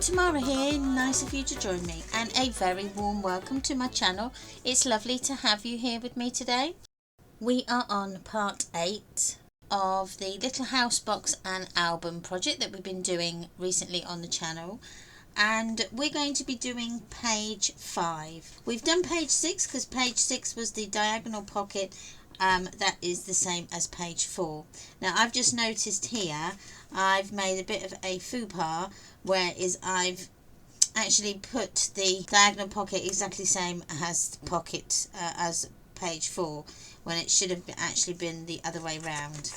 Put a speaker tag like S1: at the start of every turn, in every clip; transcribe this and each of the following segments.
S1: Tamara here, nice of you to join me, and a very warm welcome to my channel. It's lovely to have you here with me today. We are on part 8 of the little house box and album project that we've been doing recently on the channel, and we're going to be doing page 5. We've done page 6 because page 6 was the diagonal pocket. That is the same as page 4. Now I've just noticed here I've made a bit of a faux pas, whereas I've actually put the diagonal pocket exactly the same as the pocket as page 4, when it should have actually been the other way round,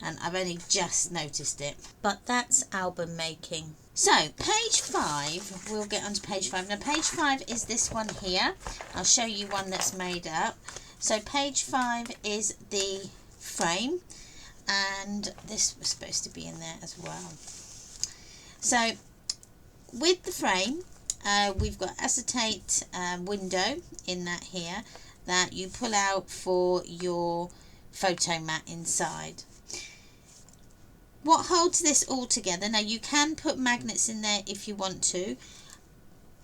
S1: and I've only just noticed it. But that's album making. So page 5, we'll get onto page 5. Now page 5 is this one here. I'll show you one that's made up. So page 5 is the frame, and this was supposed to be in there as well. So with the frame, we've got acetate window in that here that you pull out for your photo mat inside. What holds this all together, now you can put magnets in there if you want to.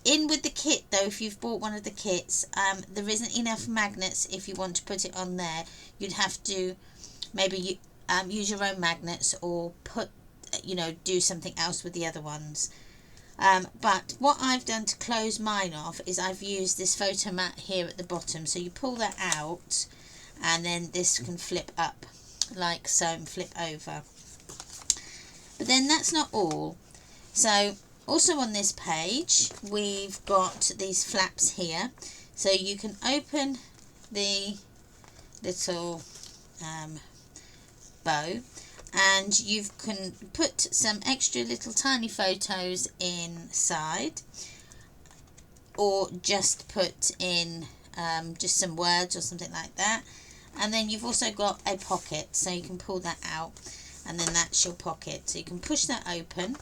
S1: In with the kit though, if you've bought one of the kits, there isn't enough magnets if you want to put it on there. You'd have to maybe use your own magnets, or put, do something else with the other ones. But what I've done to close mine off is I've used this photo mat here at the bottom. So you pull that out, and then this can flip up like so and flip over. But then that's not all. So also on this page we've got these flaps here, so you can open the little bow, and you can put some extra little tiny photos inside, or just put in just some words or something like that. And then you've also got a pocket, so you can pull that out, and then that's your pocket, so you can push that open.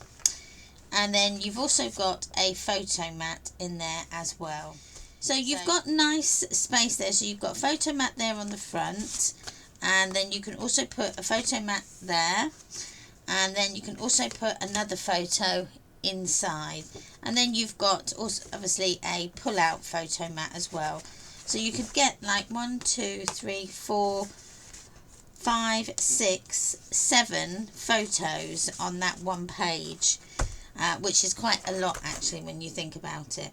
S1: And then you've also got a photo mat in there as well. So you've got nice space there. So you've got a photo mat there on the front, and then you can also put a photo mat there, and then you can also put another photo inside. And then you've got also obviously a pull out photo mat as well. So you could get like 1, 2, 3, 4, 5, 6, 7 photos on that one page. Which is quite a lot actually when you think about it.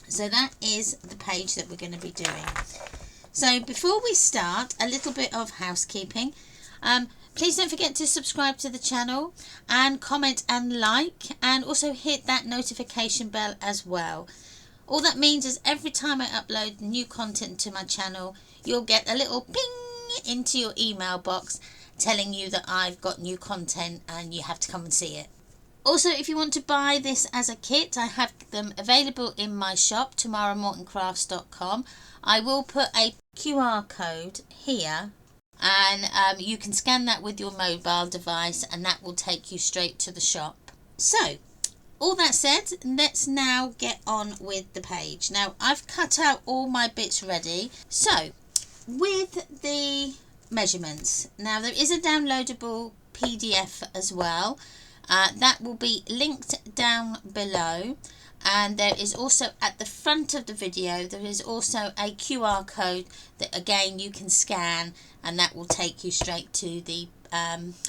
S1: So that is the page that we're going to be doing. So before we start, a little bit of housekeeping. Please don't forget to subscribe to the channel, and comment and like, and also hit that notification bell as well. All that means is every time I upload new content to my channel, you'll get a little ping into your email box telling you that I've got new content and you have to come and see it. Also, if you want to buy this as a kit, I have them available in my shop, tamarmortoncrafts.com. I will put a QR code here, and you can scan that with your mobile device, and that will take you straight to the shop. So, all that said, let's now get on with the page. Now, I've cut out all my bits ready. So, with the measurements, now there is a downloadable PDF as well. That will be linked down below, and there is also at the front of the video there is also a QR code that again you can scan, and that will take you straight to the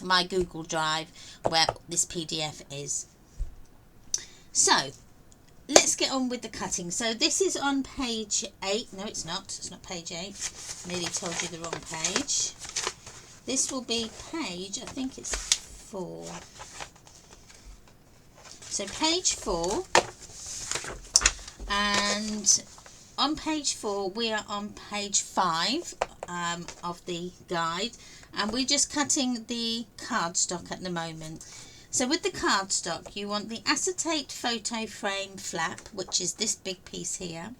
S1: my Google Drive where this PDF is. So let's get on with the cutting. So this is on page 8. No, it's not page 8. Nearly told you the wrong page. This will be page, I think it's 4. So page 4, and on page 4 we are on page 5 of the guide, and we're just cutting the cardstock at the moment. So with the cardstock, you want the Acetate Photo Frame Flap, which is this big piece here,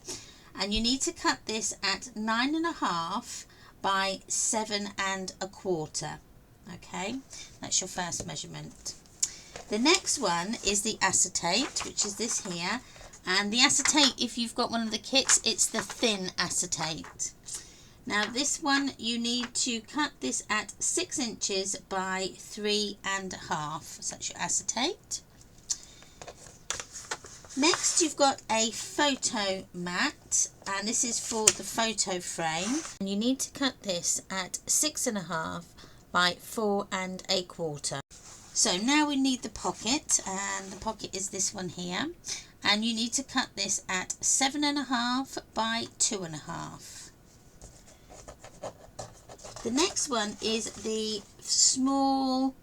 S1: and you need to cut this at 9.5 by 7.25. Okay, that's your first measurement. The next one is the acetate, which is this here, and the acetate, if you've got one of the kits, it's the thin acetate. Now this one, you need to cut this at 6 inches by 3.5, so that's your acetate. Next you've got a photo mat, and this is for the photo frame, and you need to cut this at 6.5 by 4.25. So now we need the pocket, and the pocket is this one here, and you need to cut this at 7.5 by 2.5. The next one is the small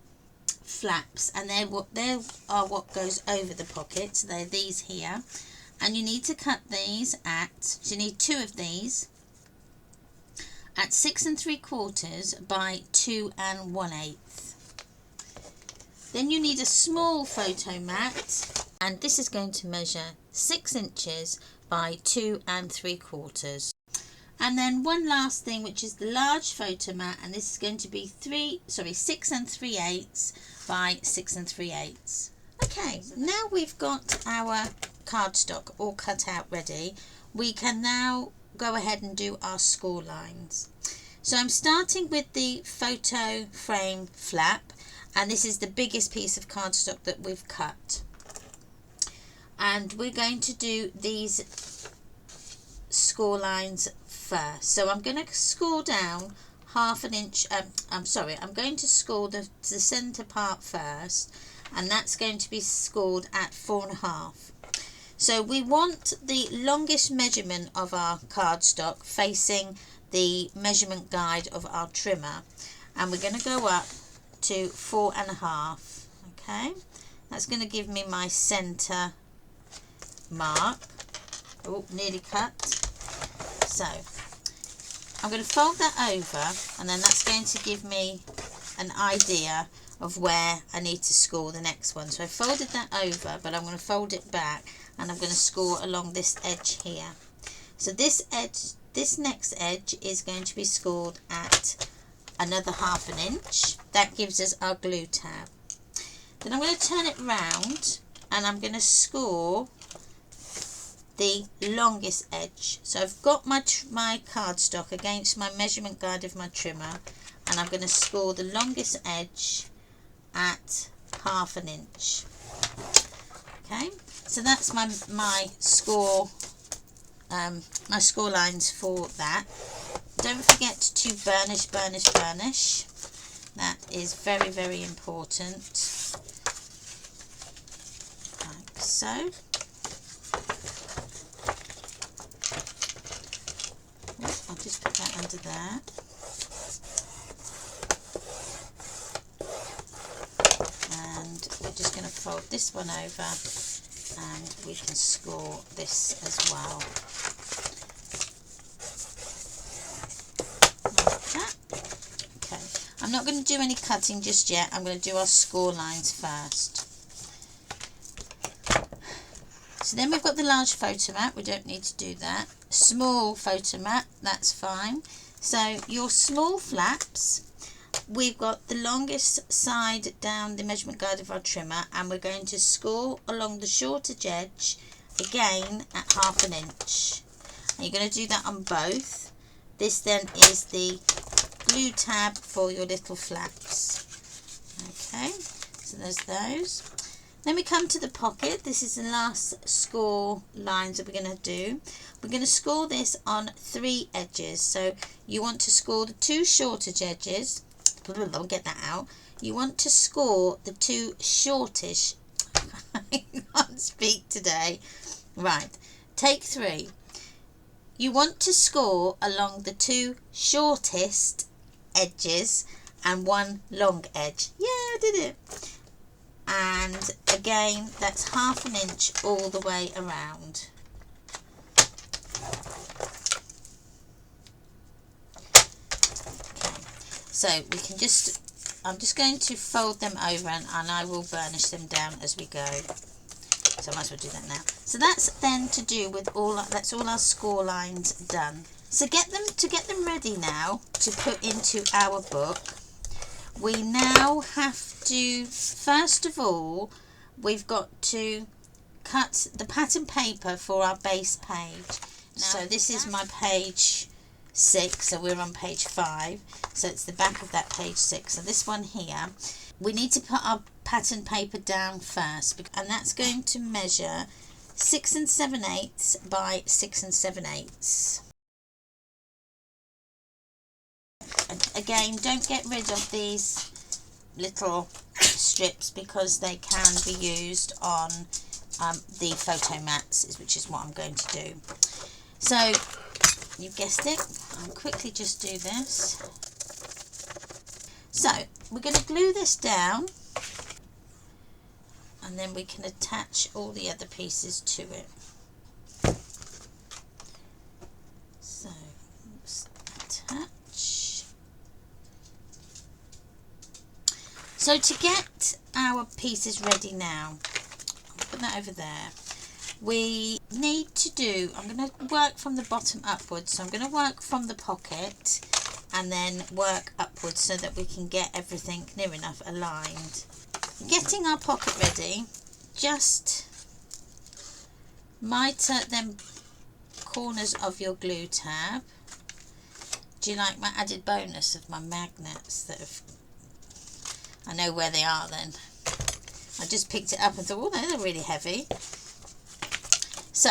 S1: flaps, and they are what goes over the pocket. So they're these here, and you need to cut these at, so you need 2 of these at 6.75 by 2.18. Then you need a small photo mat, and this is going to measure 6 inches by 2.75. And then one last thing, which is the large photo mat, and this is going to be 6.3/8 by 6.3/8. Okay, now we've got our cardstock all cut out ready, we can now go ahead and do our score lines. So I'm starting with the photo frame flap, and this is the biggest piece of cardstock that we've cut. And we're going to do these score lines first. So I'm going to score down 1/2 inch, I'm going to score the center part first, and that's going to be scored at 4.5. So we want the longest measurement of our cardstock facing the measurement guide of our trimmer, and we're going to go up to 4.5. Okay, that's going to give me my center mark. Oh, nearly cut. So I'm going to fold that over, and then that's going to give me an idea of where I need to score the next one. So I folded that over, but I'm going to fold it back, and I'm going to score along this edge here. So this edge, this next edge is going to be scored at another 1/2 inch. That gives us our glue tab. Then I'm going to turn it round, and I'm going to score the longest edge. So I've got my cardstock against my measurement guide of my trimmer, and I'm going to score the longest edge at 1/2 inch. Okay, so that's my score lines for that. Don't forget to burnish. That is very, very important, like so. I'll just put that under there. And we're just going to fold this one over, and we can score this as well. Like that. Okay, I'm not going to do any cutting just yet. I'm going to do our score lines first. So then we've got the large photo mat, we don't need to do that. Small photo mat, that's fine. So your small flaps, we've got the longest side down the measurement guide of our trimmer, and we're going to score along the shorter edge again at 1/2 inch. And you're going to do that on both. This then is the glue tab for your little flaps. Okay, so there's those. Then we come to the pocket. This is the last score lines that we're going to do. We're going to score this on 3 edges. So you want to score the 2 shorter edges. I'll get that out. You want to score the 2 shortish. I can't speak today. Right, take 3. You want to score along the 2 shortest edges and 1 long edge. Yeah, I did it. And again, that's 1/2 inch all the way around. So we can just, I'm just going to fold them over and I will burnish them down as we go. So I might as well do that now. So that's then to do with that's all our score lines done. So to get them ready now to put into our book, we now have to, first of all, we've got to cut the pattern paper for our base page. So this is my page 6, so we're on page 5, so it's the back of that page 6. So this one here, we need to put our pattern paper down first, and that's going to measure 6 7/8 by 6 7/8. Again, don't get rid of these little strips because they can be used on the photo mats, which is what I'm going to do. So you guessed it, I'll quickly just do this. So we're going to glue this down and then we can attach all the other pieces to it. So let's attach. So to get our pieces ready now, I'll put that over there. We need to do, I'm going to work from the bottom upwards, so I'm going to work from the pocket and then work upwards so that we can get everything near enough aligned. Getting our pocket ready, just mitre them corners of your glue tab. Do you like my added bonus of my magnets that have, I know where they are then. I just picked it up and thought, oh no, they're really heavy. So,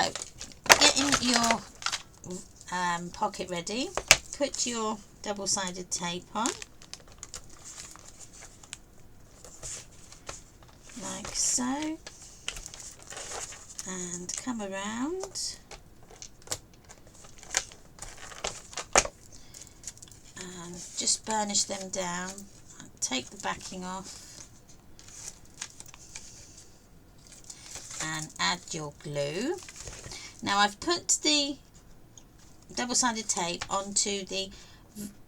S1: getting your pocket ready, put your double-sided tape on, like so, and come around, and just burnish them down, take the backing off, and add your glue. Now I've put the double-sided tape onto the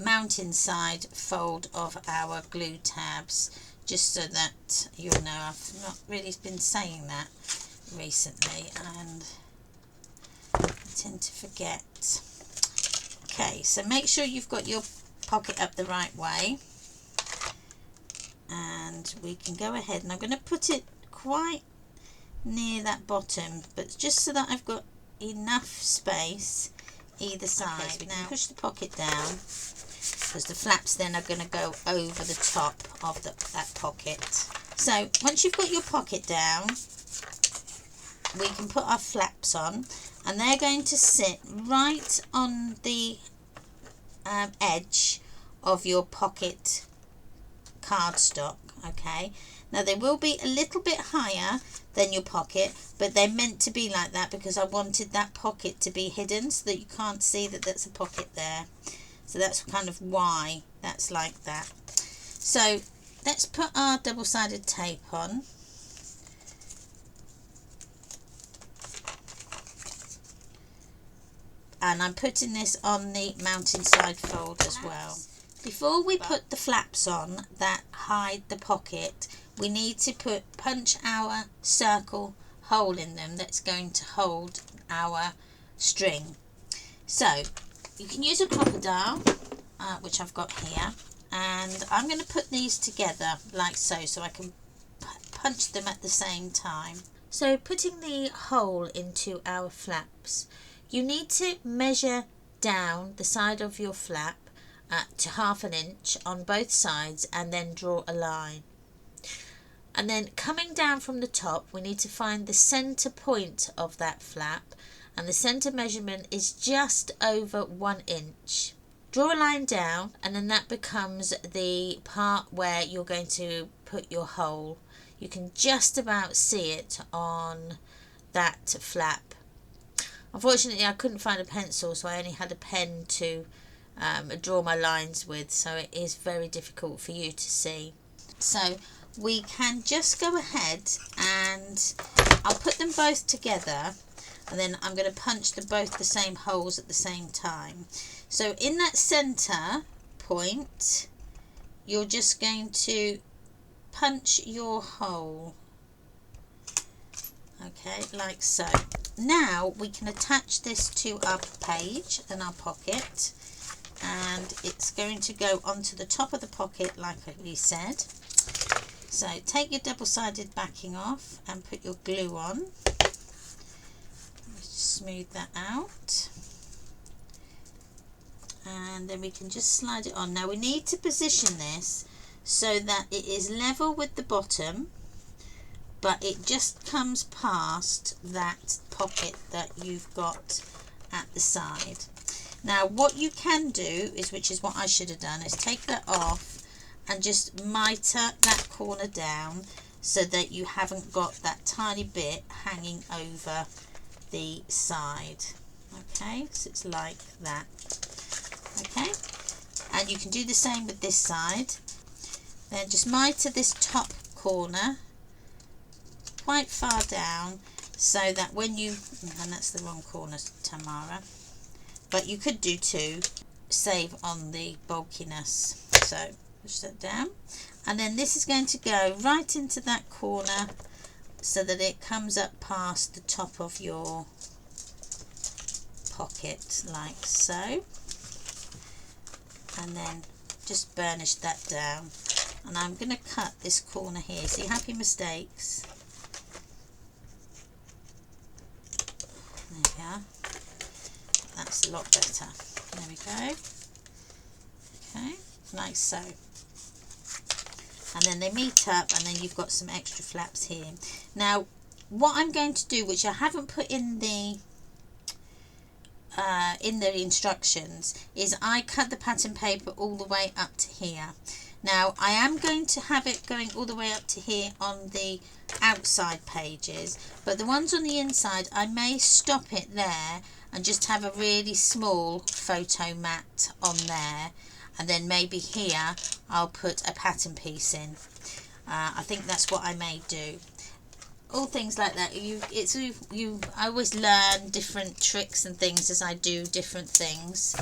S1: mountain side fold of our glue tabs, just so that you'll know. I've not really been saying that recently and I tend to forget. Okay, so make sure you've got your pocket up the right way, and we can go ahead, and I'm going to put it quite near that bottom, but just so that I've got enough space either side. Okay, so we can push the pocket down because the flaps then are going to go over the top of that pocket. So once you've got your pocket down, we can put our flaps on, and they're going to sit right on the edge of your pocket cardstock. Okay, now they will be a little bit higher than your pocket, but they're meant to be like that because I wanted that pocket to be hidden so that you can't see that there's a pocket there. So that's kind of why that's like that. So let's put our double-sided tape on. And I'm putting this on the mountainside fold as well. Before we put the flaps on that hide the pocket, we need to punch our circle hole in them that's going to hold our string. So you can use a crocodile, which I've got here, and I'm going to put these together like so I can punch them at the same time. So putting the hole into our flaps, you need to measure down the side of your flap to 1/2 inch on both sides and then draw a line. And then coming down from the top, we need to find the center point of that flap, and the center measurement is just over 1 inch. Draw a line down, and then that becomes the part where you're going to put your hole. You can just about see it on that flap. Unfortunately, I couldn't find a pencil, so I only had a pen to draw my lines with, so it is very difficult for you to see. So we can just go ahead and I'll put them both together, and then I'm going to punch both the same holes at the same time. So in that center point, you're just going to punch your hole, okay, like so. Now we can attach this to our page and our pocket, and it's going to go onto the top of the pocket like we said. So take your double-sided backing off and put your glue on. Just smooth that out, and then we can just slide it on. Now we need to position this so that it is level with the bottom, but it just comes past that pocket that you've got at the side. Now what you can do is, which is what I should have done, is take that off and just mitre that corner down so that you haven't got that tiny bit hanging over the side. Okay, so it's like that. Okay, and you can do the same with this side. Then just mitre this top corner quite far down so that when you, and that's the wrong corner, Tamara, but you could do two, save on the bulkiness. So push that down, and then this is going to go right into that corner so that it comes up past the top of your pocket like so, and then just burnish that down. And I'm going to cut this corner here. See, happy mistakes. There we are. That's a lot better. There we go. Okay, like so. And then they meet up, and then you've got some extra flaps here. Now, what I'm going to do, which I haven't put in the instructions, is I cut the pattern paper all the way up to here. Now I am going to have it going all the way up to here on the outside pages, but the ones on the inside I may stop it there and just have a really small photo mat on there, and then maybe here I'll put a pattern piece in. I think that's what I may do. All things like that. I always learn different tricks and things as I do different things.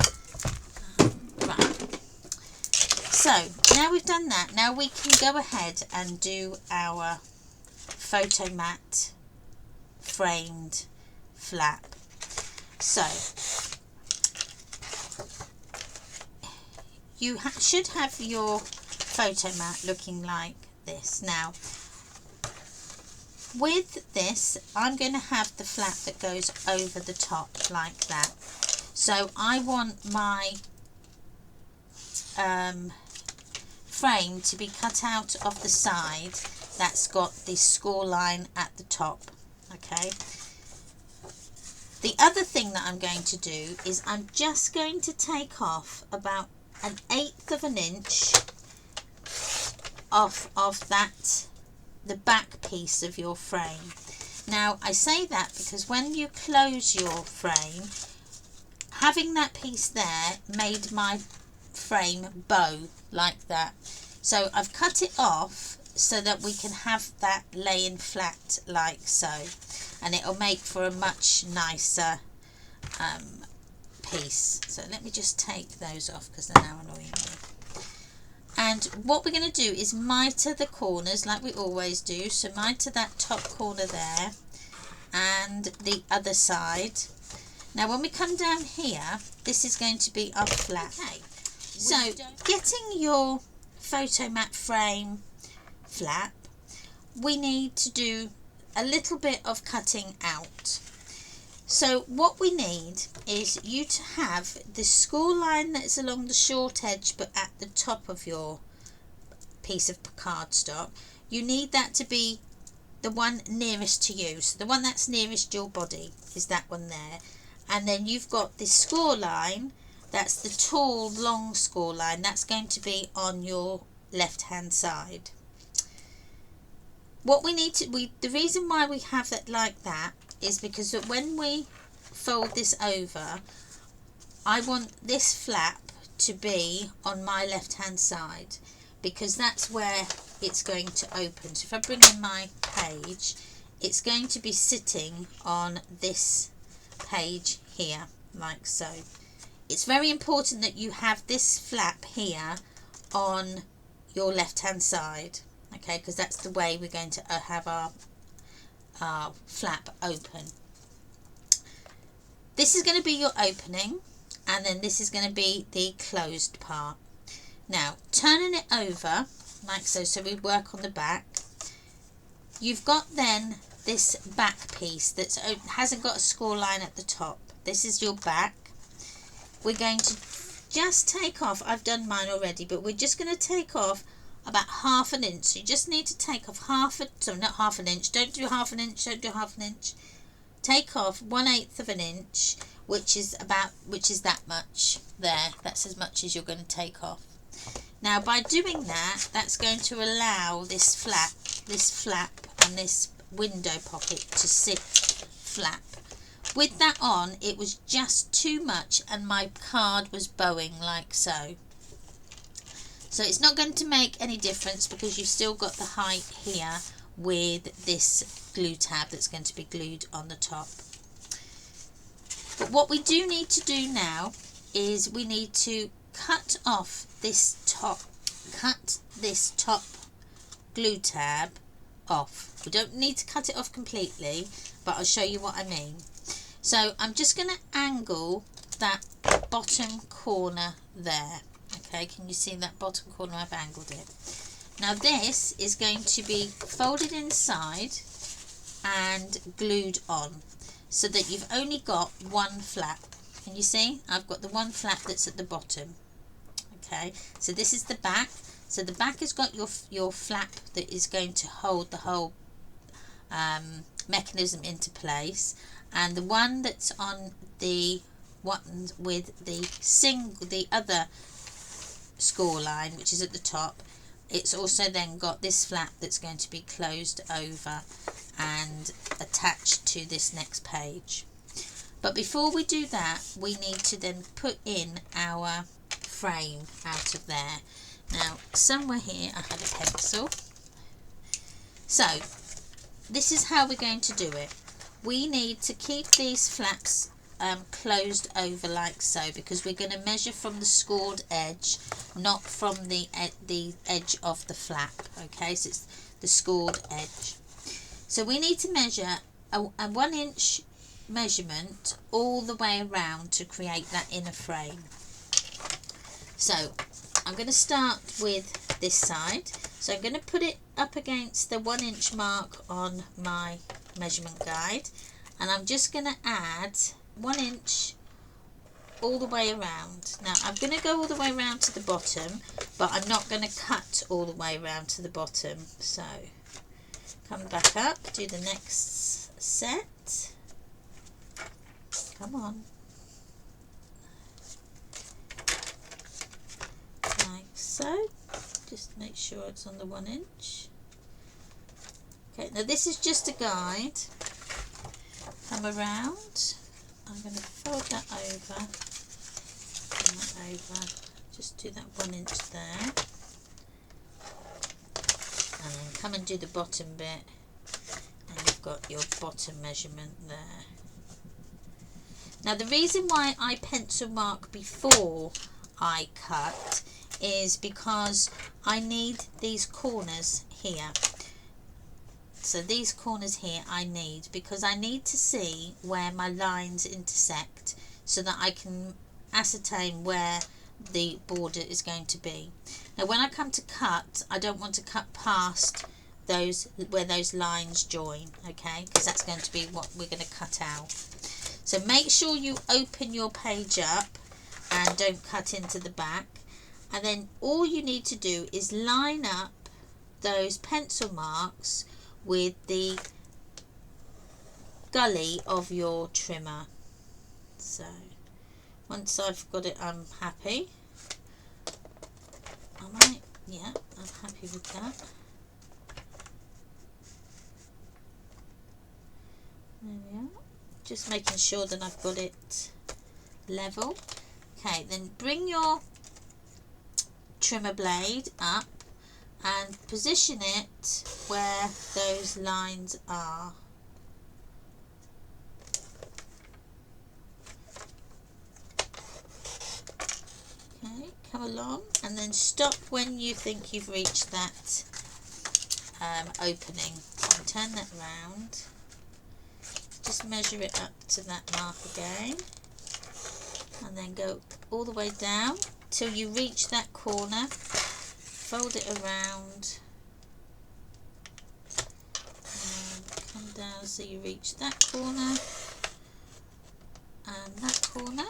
S1: Right. So now we've done that, now we can go ahead and do our photo mat framed flap. So you should have your photo mat looking like this. Now with this, I'm going to have the flap that goes over the top like that. So I want my frame to be cut out of the side that's got the score line at the top. Okay. The other thing that I'm going to do is I'm just going to take off about 1/8 of an inch off of that, the back piece of your frame. Now I say that because when you close your frame, having that piece there made my frame bow like that. So I've cut it off so that we can have that laying flat like so, and it'll make for a much nicer piece. So let me just take those off because they're now annoying me. And what we're going to do is mitre the corners like we always do. So mitre that top corner there and the other side. Now when we come down here, this is going to be our flap. Okay. So getting your photo mat frame flap, we need to do a little bit of cutting out. So what we need is you to have the score line that's along the short edge but at the top of your piece of cardstock. You need that to be the one nearest to you. So the one that's nearest your body is that one there. And then you've got this score line, that's the tall long score line, that's going to be on your left hand side. What we need to, the reason why we have that like that is because when we fold this over, I want this flap to be on my left hand side because that's where it's going to open. So if I bring in my page, it's going to be sitting on this page here like so. It's very important that you have this flap here on your left hand side, okay, because that's the way we're going to have our flap open. This is going to be your opening, and then this is going to be the closed part. Now turning it over like so, so we work on the back. You've got then this back piece that hasn't got a score line at the top. This is your back. We're going to just take off, I've done mine already, but we're just going to take off about half an inch. So you just need to take off not half an inch, don't do half an inch, don't do half an inch. Take off 1/8 of an inch, which is that much there. That's as much as you're going to take off. Now by doing that, that's going to allow this flap and this window pocket to sit flat. With that on, it was just too much and my card was bowing like so. So it's not going to make any difference because you've still got the height here with this glue tab that's going to be glued on the top. But what we do need to do now is we need to cut off this top glue tab off. We don't need to cut it off completely, but I'll show you what I mean. So I'm just going to angle that bottom corner there. Okay, can you see that bottom corner? I've angled it. Now this is going to be folded inside and glued on so that you've only got one flap. Can you see? I've got the one flap that's at the bottom. Okay, so this is the back. So the back has got your flap that is going to hold the whole mechanism into place, and the one that's on the one with the other score line, which is at the top, it's also then got this flap that's going to be closed over and attached to this next page. But before we do that, we need to then put in our frame out of there. Now somewhere here I had a pencil. So this is how we're going to do it. We need to keep these flaps closed over like so, because we're going to measure from the scored edge, not from the edge of the flap. Okay, so it's the scored edge. So we need to measure a 1 inch measurement all the way around to create that inner frame. So I'm going to start with this side. So I'm going to put it up against the 1 inch mark on my measurement guide, and I'm just going to add 1 inch all the way around. Now I'm going to go all the way around to the bottom, but I'm not going to cut all the way around to the bottom. So come back up, do the next set. Come on. Like so. Just make sure it's on the 1 inch. Okay, now this is just a guide. Come around. I'm going to fold that over. Turn that over. Just do that 1 inch there. And then come and do the bottom bit. And you've got your bottom measurement there. Now the reason why I pencil mark before I cut is because I need these corners here. So these corners here I need, because I need to see where my lines intersect so that I can ascertain where the border is going to be. Now when I come to cut, I don't want to cut past those where those lines join, okay, because that's going to be what we're going to cut out. So make sure you open your page up and don't cut into the back. And then all you need to do is line up those pencil marks with the gully of your trimmer. So once I've got it, I'm happy. Yeah, I'm happy with that. There we are. Just making sure that I've got it level. Okay, then bring your trimmer blade up and position it where those lines are. Okay, come along, and then stop when you think you've reached that opening. And turn that round. Just measure it up to that mark again, and then go all the way down till you reach that corner. Fold it around and come down so you reach that corner and that corner,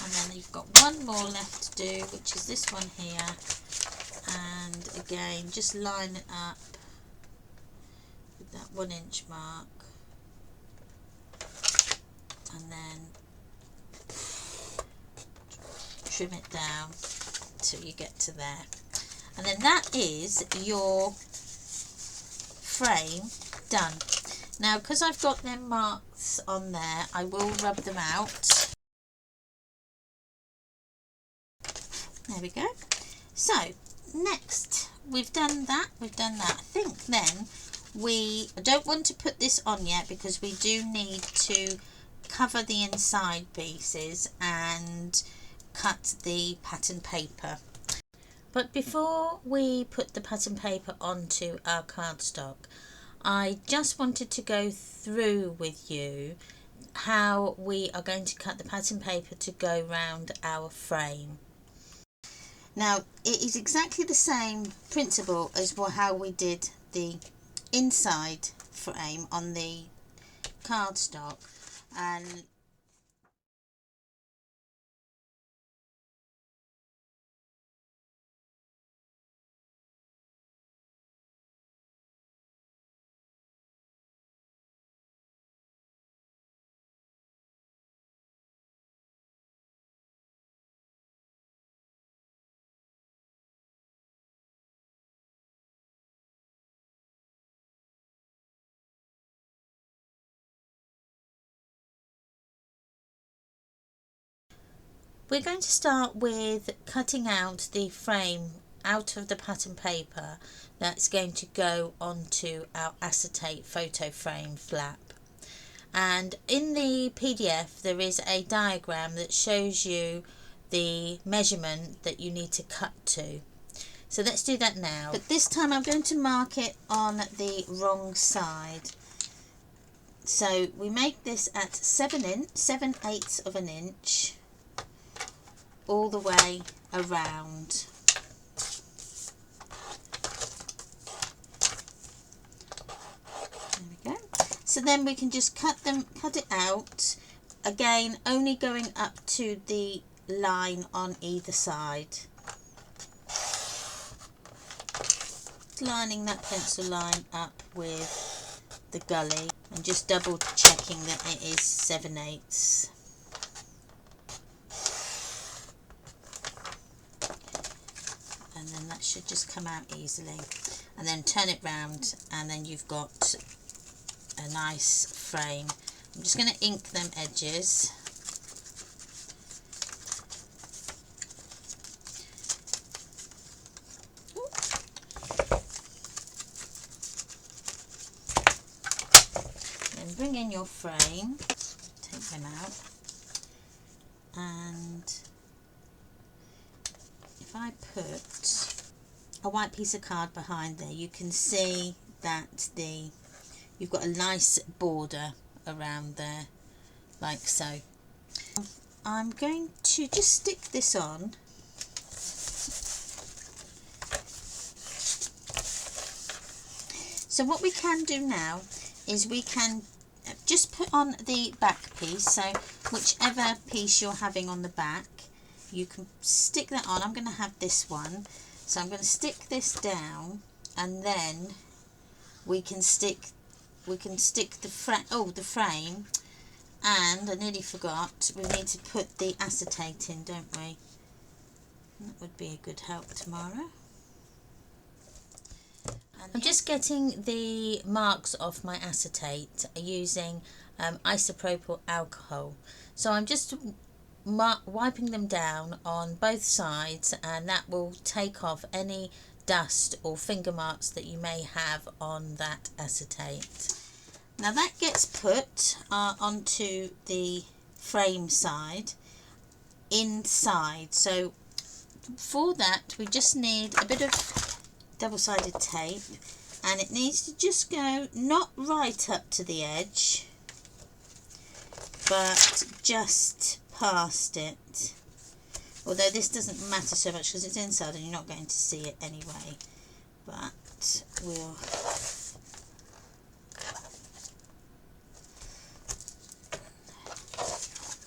S1: and then you've got one more left to do, which is this one here, and again just line it up with that 1 inch mark, and then trim it down till you get to there, and then that is your frame done. Now, because I've got them marks on there, I will rub them out. There we go. So next, we've done that. I think then we don't want to put this on yet, because we do need to cover the inside pieces and cut the pattern paper. But before we put the pattern paper onto our cardstock, I just wanted to go through with you how we are going to cut the pattern paper to go round our frame. Now, it is exactly the same principle as how we did the inside frame on the cardstock, and we're going to start with cutting out the frame out of the pattern paper that's going to go onto our acetate photo frame flap. And in the PDF there is a diagram that shows you the measurement that you need to cut to. So let's do that now. But this time I'm going to mark it on the wrong side. So we make this at 7/8 of an inch all the way around. There we go. So then we can just cut it out again, only going up to the line on either side. Lining that pencil line up with the gully and just double checking that it is 7/8. And then that should just come out easily, and then turn it round, and then you've got a nice frame. I'm just going to ink them edges. Then bring in your frame, take them out, and if I put a white piece of card behind there, you can see that you've got a nice border around there, like so. I'm going to just stick this on. So what we can do now is we can just put on the back piece, so whichever piece you're having on the back, you can stick that on. I'm going to have this one, so I'm going to stick this down, and then we can stick the frame, and I nearly forgot, we need to put the acetate in, don't we? That would be a good help tomorrow. I'm just getting the marks off my acetate using isopropyl alcohol. So I'm just wiping them down on both sides, and that will take off any dust or finger marks that you may have on that acetate. Now that gets put onto the frame side, inside. So for that we just need a bit of double-sided tape, and it needs to just go not right up to the edge but just past it, although this doesn't matter so much because it's inside and you're not going to see it anyway, but we'll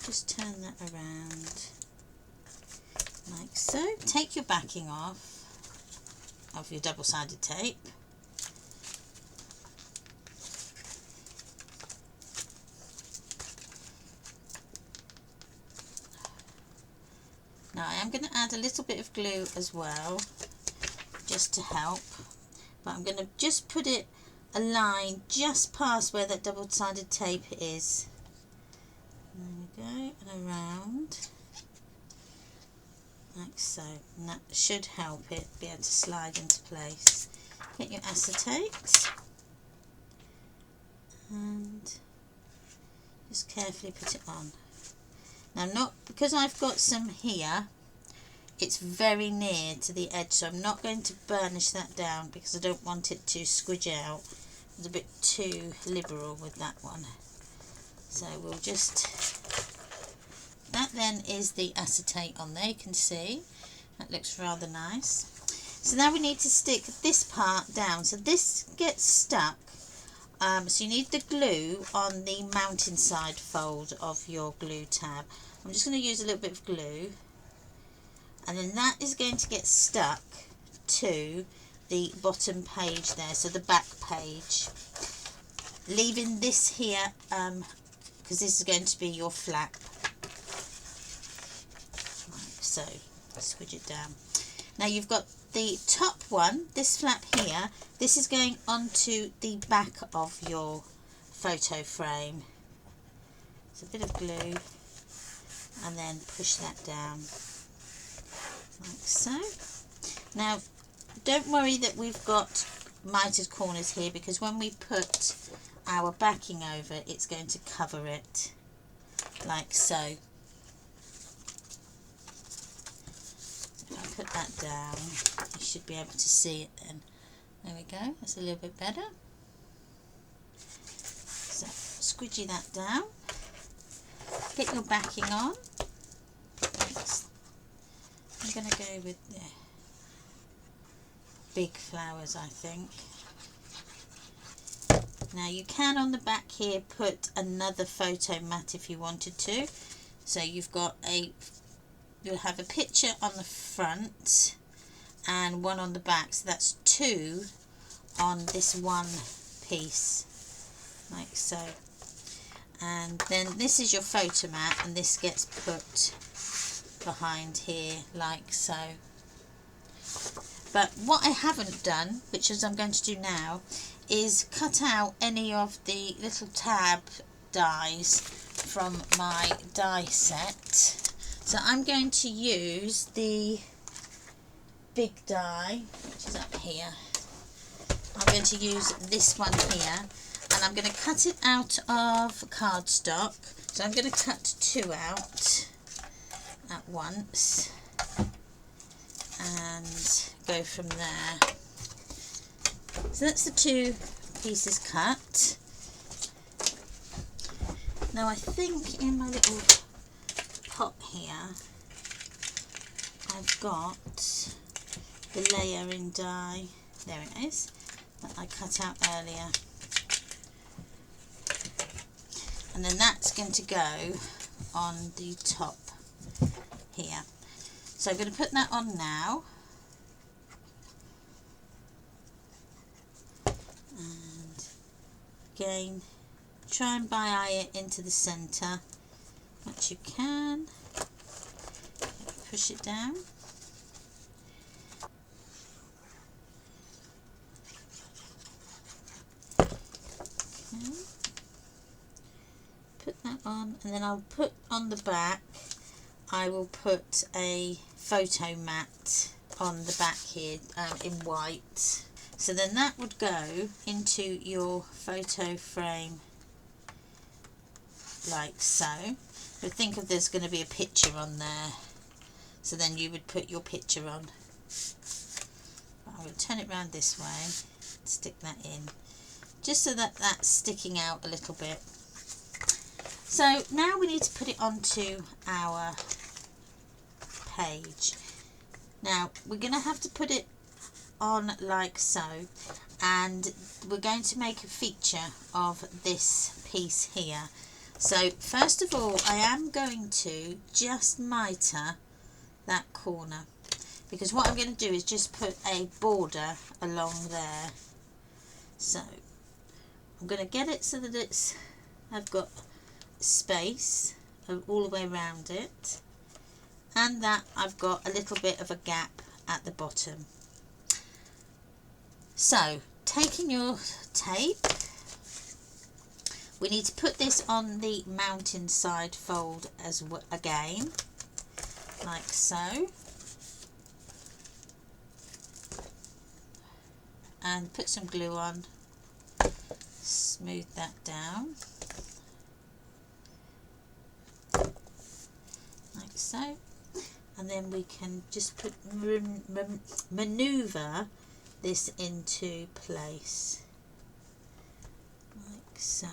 S1: just turn that around like so. Take your backing off of your double-sided tape. Now I am going to add a little bit of glue as well, just to help, but I'm going to just put it a line just past where that double-sided tape is. There we go, and around, like so, and that should help it be able to slide into place. Get your acetate and just carefully put it on. Now, not because I've got some here, it's very near to the edge, so I'm not going to burnish that down because I don't want it to squidge out. It's a bit too liberal with that one. So we'll just, that then is the acetate on there, you can see. That looks rather nice. So now we need to stick this part down. So this gets stuck. So you need the glue on the mountain side fold of your glue tab. I'm just going to use a little bit of glue, and then that is going to get stuck to the bottom page there, so the back page. Leaving this here because this is going to be your flap. Right, so squidge it down. Now you've got the top one, this flap here, this is going onto the back of your photo frame. So a bit of glue and then push that down like so. Now don't worry that we've got mitered corners here, because when we put our backing over, it's going to cover it like so. If I put that down, you should be able to see it then. There we go, that's a little bit better. So squidgy that down. Get your backing on. I'm going to go with the big flowers, I think. Now you can on the back here put another photo mat if you wanted to. So you've got you'll have a picture on the front and one on the back, so that's two on this one piece like so. And then this is your photo mat, and this gets put behind here like so. But what I haven't done, which is I'm going to do now, is cut out any of the little tab dies from my die set. So I'm going to use the big die, which is up here. I'm going to use this one here, and I'm going to cut it out of cardstock. So I'm going to cut two out at once and go from there. So that's the two pieces cut. Now I think in my little pot here I've got the layering die, there it is, that I cut out earlier. And then that's going to go on the top here. So I'm going to put that on now. And again, try and eye it into the centre much you can. Push it down. Okay. Put that on, and then I'll put on the back, I will put a photo mat on the back here in white. So then that would go into your photo frame like so. But think if there's going to be a picture on there, so then you would put your picture on. But I'm going to turn it round this way, stick that in, just so that that's sticking out a little bit. So now we need to put it onto our page. Now we're going to have to put it on like so, and we're going to make a feature of this piece here. So first of all, I am going to just mitre that corner, because what I'm going to do is just put a border along there. So I'm going to get it so that it's, I've got space all the way around it, and that I've got a little bit of a gap at the bottom. So taking your tape, we need to put this on the mountain side fold as again, like so, and put some glue on, smooth that down, like so, and then we can just put manoeuvre this into place, like so.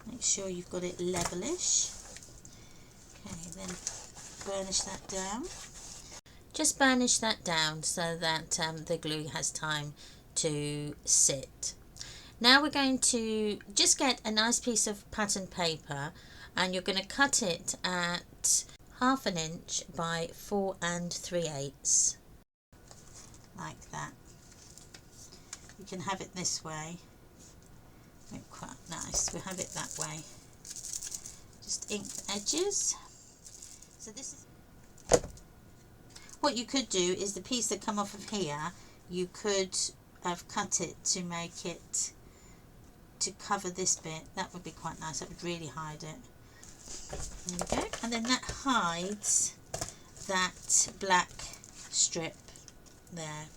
S1: Make sure you've got it levelish. Okay, then burnish that down. Just burnish that down so that the glue has time to sit. Now we're going to just get a nice piece of pattern paper, and you're going to cut it at 1/2 inch by 4 3/8, like that. You can have it this way. Quite nice. We'll have it that way. Just ink the edges. So this is what you could do, is the piece that come off of here, you could have cut it to make it to cover this bit. That would be quite nice. That would really hide it. There we go. And then that hides that black strip there.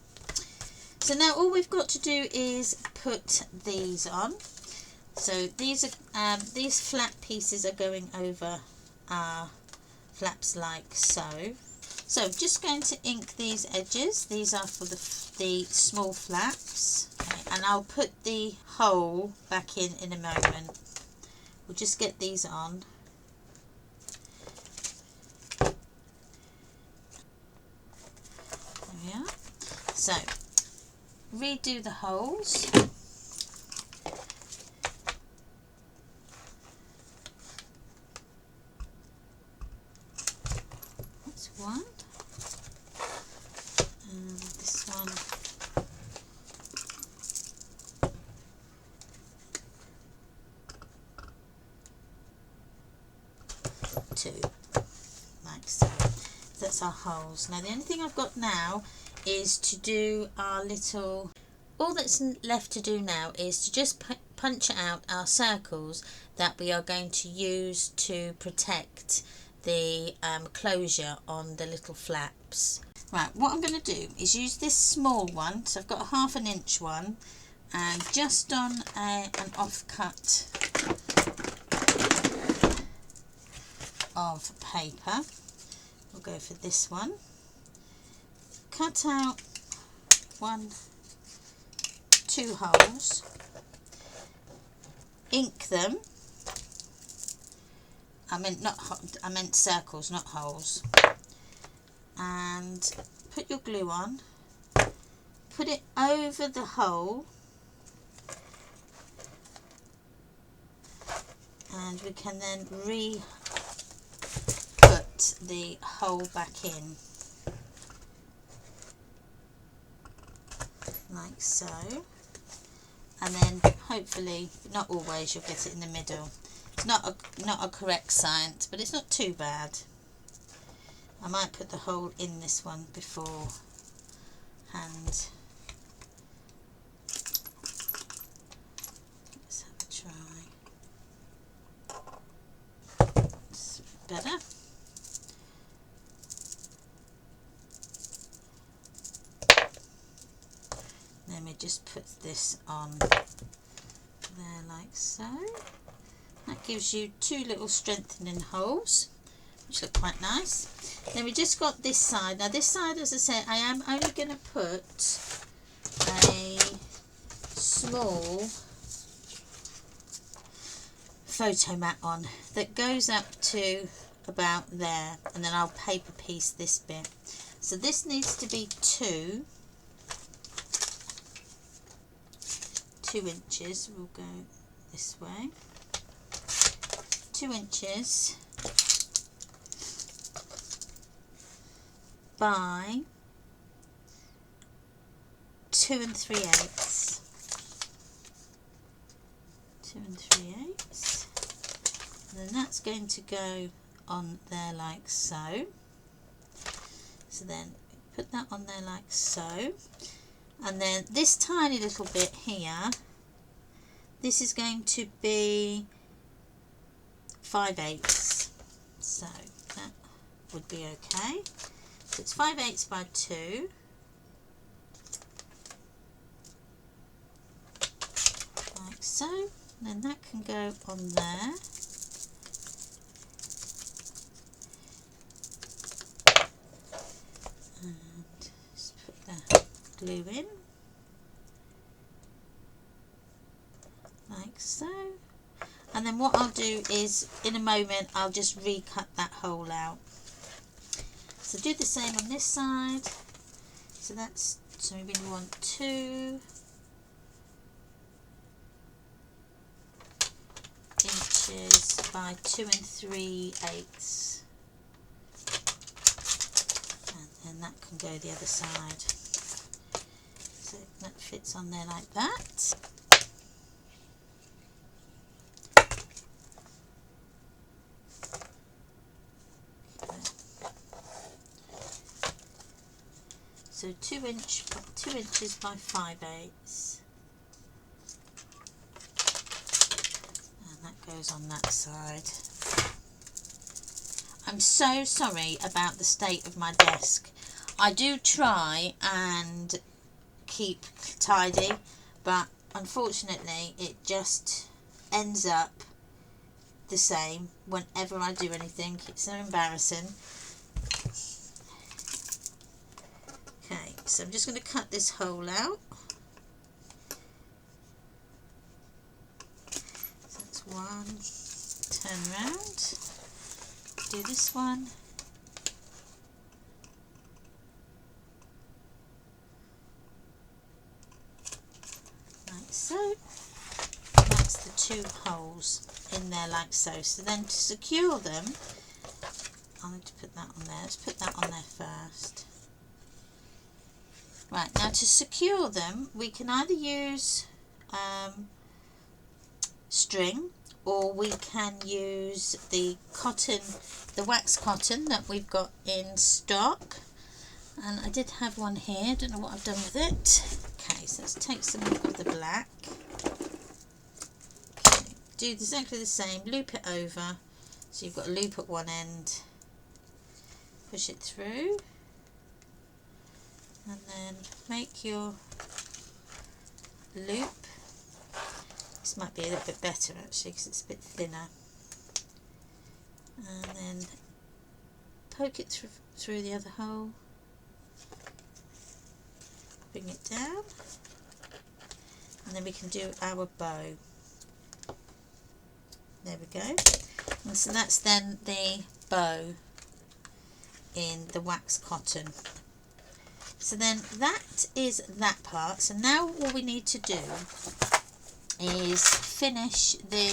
S1: So now all we've got to do is put these on. So these are these flat pieces are going over our flaps like so. So just going to ink these edges. These are for the small flaps. Okay, and I'll put the hole back in a moment. We'll just get these on. There we are. So redo the holes. That's one. And this one. Two. Like so. That's our holes. Now the only thing I've got now is to do our little, all that's left to do now is to just punch out our circles that we are going to use to protect the closure on the little flaps. Right, what I'm going to do is use this small one, so I've got a 1/2 inch one, and just on an offcut of paper, we'll go for this one. Cut out 2 holes, ink them. I meant circles, not holes. And put your glue on. Put it over the hole, and we can then put the hole back in. Like so, and then hopefully, not always, you'll get it in the middle. It's not a correct science, but it's not too bad. I might put the hole in this one beforehand. Let's have a try. It's better. Let me just put this on there like so. That gives you 2 little strengthening holes, which look quite nice. Then we just got this side. Now this side, as I said, I am only going to put a small photo mat on that goes up to about there, and then I'll paper piece this bit. So this needs to be 2 inches. We'll go this way. 2 inches by 2 3/8. 2 3/8. And then that's going to go on there like so. So then put that on there like so. And then this tiny little bit here, this is going to be 5/8. So that would be okay. So it's 5/8 by 2. Like so. And then that can go on there. And just put the glue in. Like so. And then what I'll do is, in a moment, I'll just recut that hole out. So do the same on this side. So that's, so we really want 2 inches by 2 3/8. And then that can go the other side. So that fits on there like that. So 2 inches by 5/8, and that goes on that side. I'm so sorry about the state of my desk. I do try and keep tidy, but unfortunately it just ends up the same whenever I do anything. It's so embarrassing. Okay, so I'm just going to cut this hole out. So that's one. Turn round. Do this one. Like so. That's the 2 holes in there like so. So then to secure them, I'll need to put that on there. Let's put that on there first. Right, now to secure them, we can either use string, or we can use the cotton, the wax cotton that we've got in stock. And I did have one here, don't know what I've done with it. Okay, so let's take some of the black. Okay, do exactly the same, loop it over. So you've got a loop at one end, push it through. And then make your loop. This might be a little bit better actually because it's a bit thinner. And then poke it through the other hole. Bring it down. And then we can do our bow. There we go. And so that's then the bow in the wax cotton. So then that is that part. So now all we need to do is finish the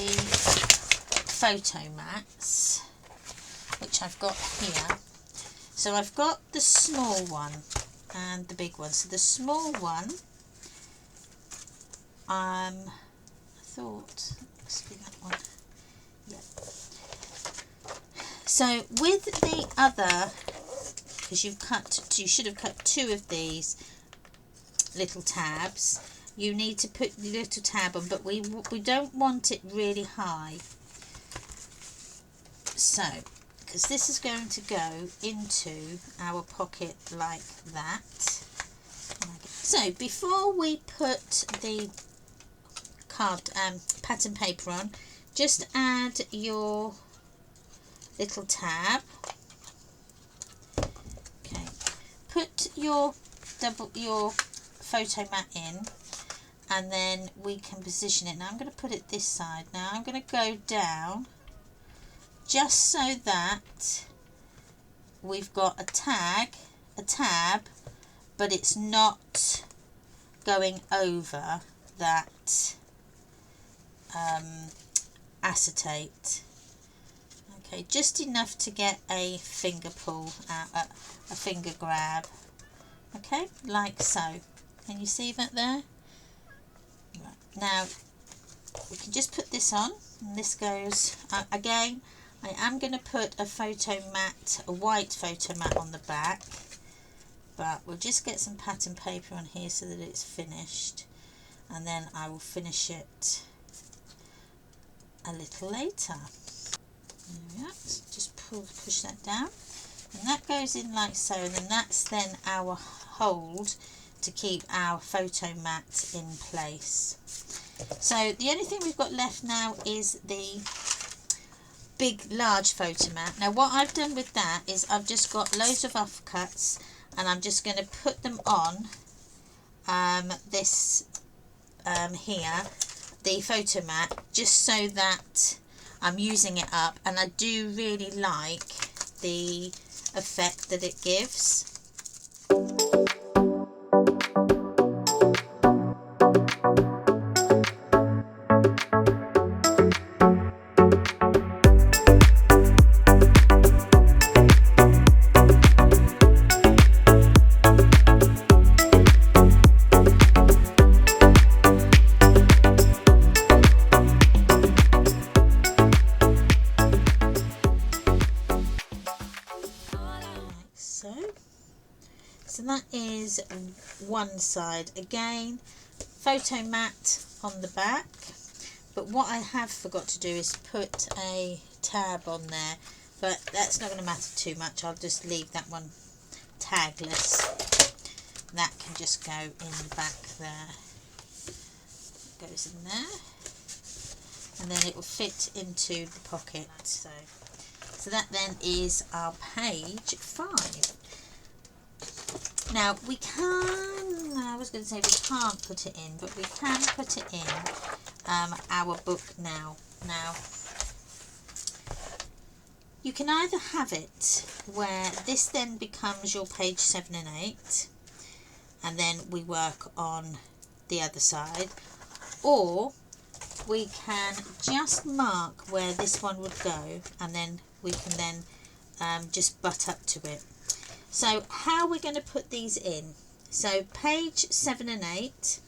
S1: photo mats, which I've got here. So I've got the small one and the big one. So the small one, I thought, must be that one. Yeah. So with the other, because you should have cut 2 of these little tabs, you need to put the little tab on, but we don't want it really high. So, because this is going to go into our pocket like that. So before we put the pattern paper on, just add your little tab. Okay, put your photo mat in, and then we can position it. Now I'm going to put it this side. Now I'm going to go down just so that we've got a tab, but it's not going over that acetate. Okay, just enough to get a finger pull out, a finger grab. Okay, like so. Can you see that there? Right. Now we can just put this on, and this goes again. I am going to put a white photo mat on the back, but we'll just get some pattern paper on here so that it's finished, and then I will finish it a little later. There we are. So just push that down, and that goes in like so, and then that's then our hold to keep our photo mat in place. So the only thing we've got left now is the large photo mat. Now what I've done with that is I've just got loads of offcuts, and I'm just going to put them on this here, the photo mat, just so that I'm using it up, and I do really like the effect that it gives. So that is one side. Again, photo mat on the back, but what I have forgot to do is put a tab on there, but that's not going to matter too much. I'll just leave that one tagless. That can just go in the back there. It goes in there, and then it will fit into the pocket. So that then is our page 5. Now we can, I was going to say we can't put it in, but we can put it in our book now. Now you can either have it where this then becomes your page 7 and 8, and then we work on the other side, or we can just mark where this one would go, and then we can then just butt up to it. So how we're going to put these in, so page 7 and 8,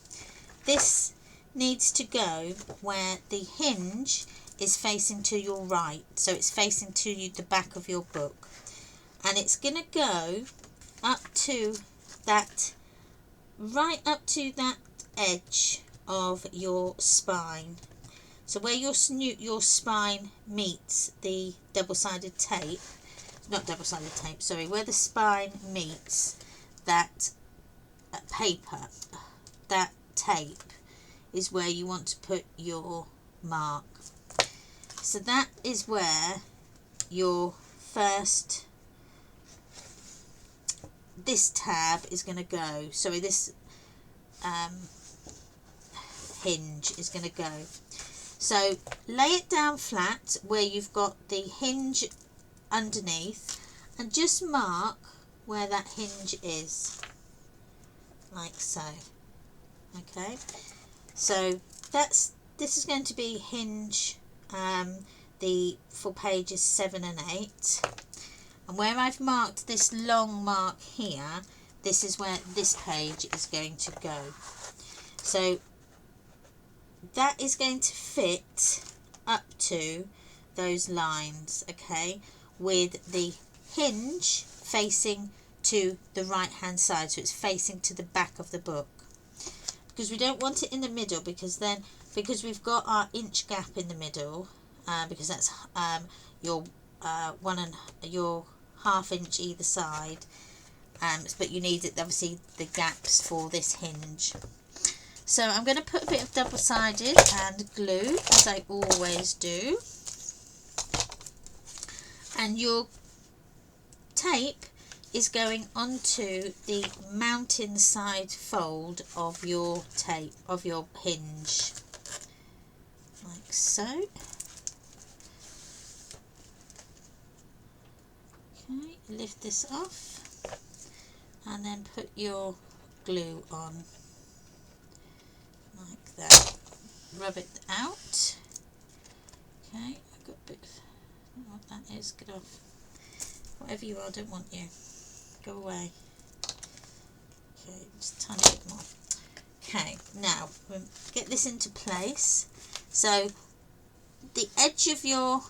S1: this needs to go where the hinge is facing to your right, so it's facing to you, the back of your book, and it's going to go up to that, right up to that edge of your spine. So where your spine meets the double-sided tape, not double-sided tape, sorry, where the spine meets that paper, that tape is where you want to put your mark. So that is where your first, this tab is going to go, sorry, this hinge is going to go. So lay it down flat where you've got the hinge underneath, and just mark where that hinge is, like so. Okay, so this is going to be hinge for pages 7 and 8, and where I've marked this long mark here, this is where this page is going to go. So that is going to fit up to those lines, okay, with the hinge facing to the right hand side, so it's facing to the back of the book, because we don't want it in the middle, because we've got our inch gap in the middle, because that's your your ½ inch either side, but you need it, obviously, the gaps for this hinge. So I'm going to put a bit of double-sided and glue, as I always do. And your tape is going onto the mountain side fold of your tape, of your hinge, like so. Okay, lift this off and then put your glue on, like that. Rub it out. Okay, I've got a bit of, I don't know what that is, get off. Whatever you are, I don't want you. Go away. Okay, just a tiny bit more. Okay, now we'll get this into place. So the edge of your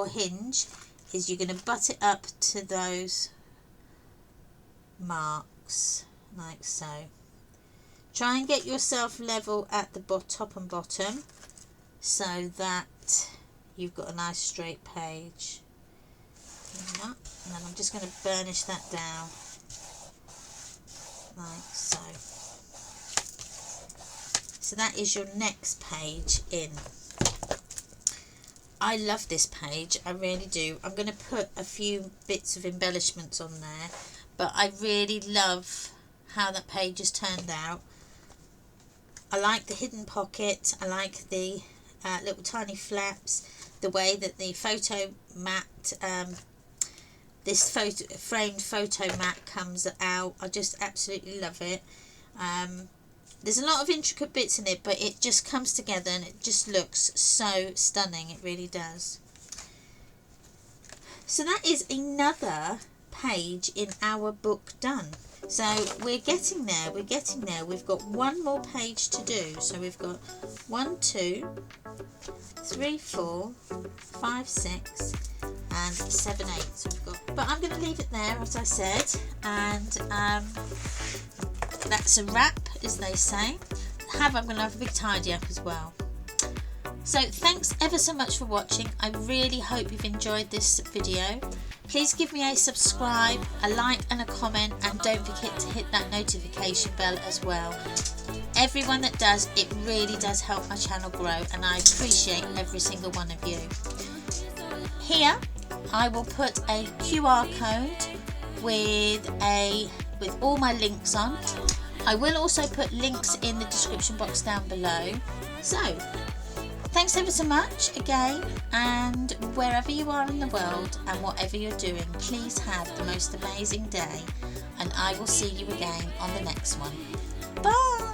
S1: hinge is you're going to butt it up to those marks, like so. Try and get yourself level at the top and bottom so that you've got a nice straight page. And then I'm just going to burnish that down, like so. So that is your next page in. I love this page, I really do. I'm going to put a few bits of embellishments on there, but I really love how that page has turned out. I like the hidden pocket, I like the little tiny flaps, the way that the photo mat, this framed photo mat comes out. I just absolutely love it. There's a lot of intricate bits in it, but it just comes together and it just looks so stunning. It really does. So that is another page in our book done. So we're getting there, we're getting there. We've got one more page to do. So we've got 1, 2, 3, 4, 5, 6 and 7, 8. So we've got, but I'm going to leave it there, as I said, and that's a wrap, as they say. I'm going to have a big tidy up as well. So thanks ever so much for watching. I really hope you've enjoyed this video. Please give me a subscribe, a like and a comment, and don't forget to hit that notification bell as well. Everyone that does, it really does help my channel grow, and I appreciate every single one of you. Here I will put a QR code with all my links on. I will also put links in the description box down below. So thanks ever so much again, and wherever you are in the world and whatever you're doing, please have the most amazing day, and I will see you again on the next one. Bye!